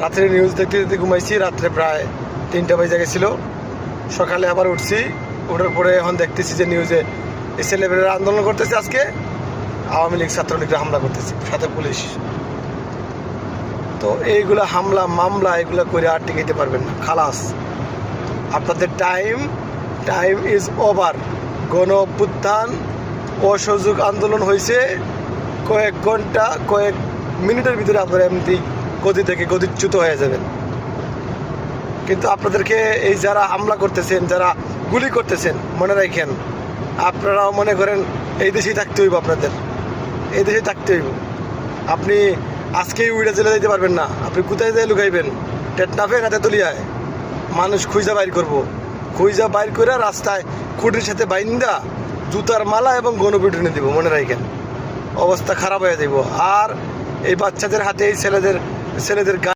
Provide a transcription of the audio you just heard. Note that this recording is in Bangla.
রাত্রে নিউজ দেখতে দেখতে ঘুমাইছি, রাত্রে প্রায় 3টা বেজে গেছিলো। সকালে আবার উঠছি, ওঠার পরে এখন দেখতেছি যে নিউজে এই ছেলেমেয়েরা আন্দোলন করতেছে, আজকে আওয়ামী লীগ ছাত্রলীগরা হামলা করতেছে, সাথে পুলিশ। তো এইগুলো হামলা মামলা এগুলো করে আর টিকাইতে পারবেন না, খালাস। আপনাদের টাইম ইজ ওভার। গণ অভ্যুত্থান অসহযোগ আন্দোলন হয়েছে, কয়েক ঘন্টা কয়েক মিনিটের ভিতরে আপনারা এমনি গদি থেকে গদিচ্যুত হয়ে যাবেন। কিন্তু আপনাদেরকে এই যারা হামলা করতেছেন, যারা গুলি করতেছেন, মনে রাখেন আপনারাও মনে করেন এই দেশেই থাকতে হইব, আপনাদের এই দেশেই থাকতে হইব। আপনি আজকেই উইড়া জেলে যেতে পারবেন না। আপনি কোথায় যেয়ে লুকাইবেন? টেটনাফে না তেতুলিয়ায়? মানুষ খুঁজা বাইর করবো, খুঁজা বাইর করে রাস্তায় খুঁটির সাথে বাইন্দা জুতার মালা এবং গণপিটুনি দিব, মনে রাখেন। অবস্থা খারাপ হয়ে যাব। আর এই বাচ্চাদের হাতে এই ছেলেদের